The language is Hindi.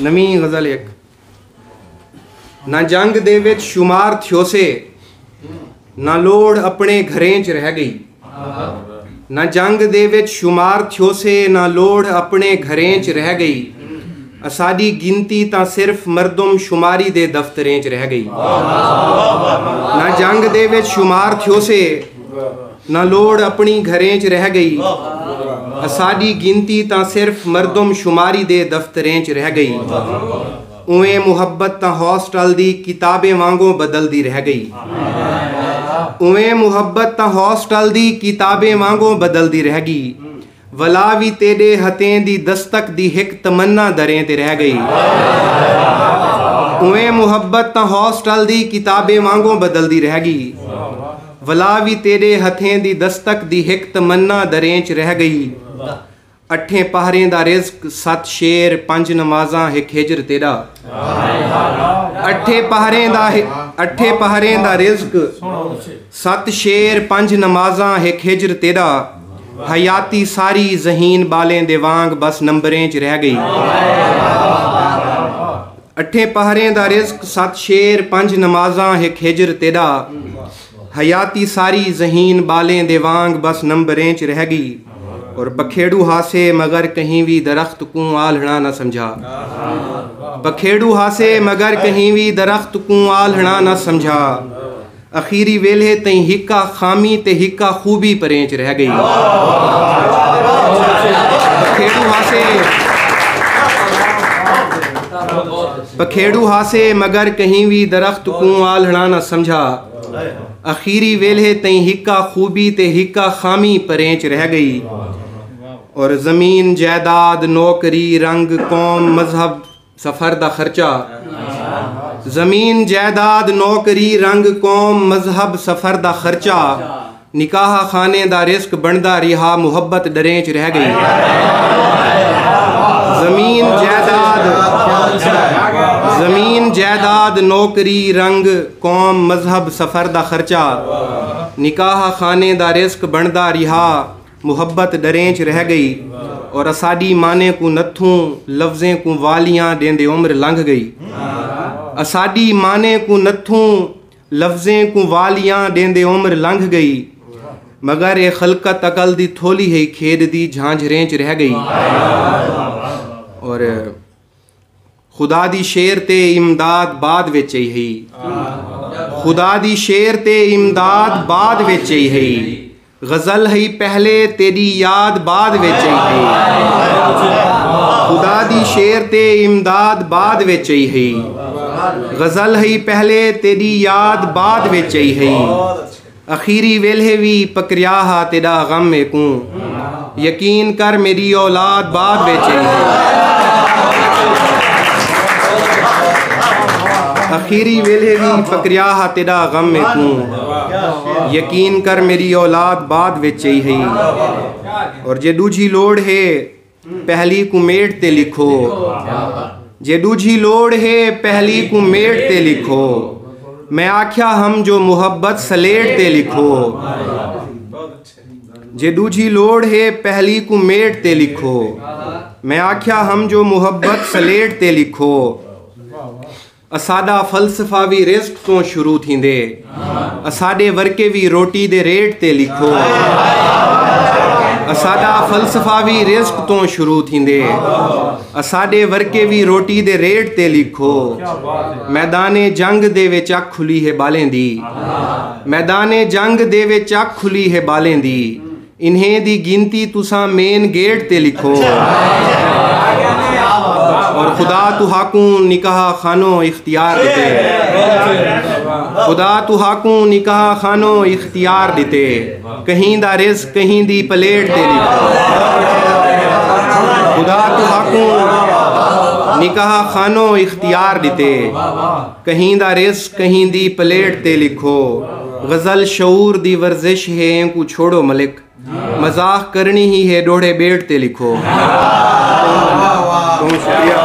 नवी गज़ल एक ना जंग दे विच शुमार थ्योसे ना लोड़ अपने घरें च रह गई। ना जंग दे विच शुमार थ्योसे ना लोड़ अपने घरें च रह गई। असाडी गिनती तां सिर्फ मरदम शुमारी दे दफ्तरें च रह गई। ना जंग दे विच शुमार थ्योसे ना लोड़ अपनी घरें च रह गई। असाडी गिनती तां सिर्फ मरदम शुमारी दे दफ्तरें च रह गई। उवें मुहब्बत तां हॉस्टल दी किताबें वांगों बदलदी रह गई। उवें मुहब्बत तां हॉस्टल दी किताबें वांगों बदलदी रह गई। वला भी तेरे हथें दी दस्तक दी हिक तमन्ना दरें ते रह गई। उवें मुहब्बत तां हॉस्टल दी किताबें वांगों बदलदी रह गई। वला भी तेरे हथें दी दस्तक दी हिक तमन्ना दरें च रह गई। अठें पहरें दा रिज़्क 7 शेर 5 नमाज़ां हिक हिजर तेरा। अठें पहरें दा रिज़्क 7 शेर 5 नमाज़ां हिक हिजर तेरा। हयाती सारी ज़हीन बालें दे वांग बस नंबरें च रह गई। अठें पहरें दा रिज़्क 7 शेर 5 नमाज़ां हिक हिजर तेरा। हयाती सारी ज़हीन बालें दे वांग बस नंबरें च रह गई। और बखेड़ू हासे मगर कहीं भी दरख्त को आल्हना न समझा। बखेड़ू हासे मगर कहीं भी दरख्त को आल्हना न समझा। अखीरी वेले तई हिक्का खामी ते हिक्का खूबी परें च रह गई। बखेड़ू हासे मगर कहीं भी दरख्त को आल्हना न समझा। अखीरी वेले तई हिक्का खूबी ते हिक्का खामी परें च रह गई। और ज़मीन जायदाद नौकरी रंग कौम मजहब सफ़र दा खर्चा। ज़मीन जायदाद नौकरी रंग कौम मजहब सफ़र दा खर्चा। निकाह खाने दा रिस्क बनदा रिहा मुहब्बत डरें च रह गई। ज़मीन जायदाद नौकरी रंग कौम मजहब सफ़र दा खर्चा। निकाह खाने दा रिस्क बनदा रिहा मुहब्बत डरें च रह गई। और असाडी माने को नथूं लफ्ज़ें को वालियां देंदे उम्र लंघ गई। असाडी माने को नथूं लफ्ज़ें को वालियां देंदे उम्र लंघ गई। मगर ये खलकत अकल दी थोली है खेद दी झांझरें च रह गई। और खुदा दी शेर ते इमदाद बाद विच ही। खुदा दी शेर ते इमदाद बाद विच ही। गज़ल है पहले तेरी याद बाद विच ही। खुदा दी शेर ते इमदाद बाद विच ही। गज़ल है पहले तेरी याद बाद विच ही। अखीरी वेले भी पकड़िया हा तेरा गम में को। यकीन कर मेरी औलाद बाद विच ही। अखीरी वेले भी पकड़िया हा तेरा गम में को। यकीन कर मेरी औलाद बाद विच ही। और जे दूजी लोड़ है पहली को मेट ते लिखो। जे दूजी लोड़ है पहली को मेट ते लिखो। मैं आख्या हम जो मुहब्बत सलेट ते लिखो। जे दूजी लोड़ है पहली को मेट ते लिखो। मैं आख्या हम जो मुहब्बत सलेट ते लिखो। असाडा फलसफा भी रिस्क तो शुरू थींदे। असाडे वर्के भी रोटी दे रेट ते लिखो। असाडा फलसफा भी रिस्क तो शुरू थींदे। असाडे वर्के भी रोटी दे रेट ते लिखो। मैदाने जंग दे विच अख खुली है बालें दी। मैदाने जंग दे विच अख खुली है बालें दी। इन्हें दी गिनती तुसां मेन गेट ते लिखो। और खुदा तुहाकू निकाह खानो इख्तियार दिते। खुदा तुहाकू निकाह खानो इख्तियार दिते। कहीं दा रिज़्क कहीं दी प्लेट ते लिखो। खुदा तुहाकू निकाह खानो इख्तियार दिते। कहीं दा रिज़्क कहीं दी प्लेट ते लिखो। गज़ल शऊर दी वर्जिश है को छोड़ो मलिक। मजाक करनी ही है डोढ़े बेट ते लिखो। बहुत शुक्रिया।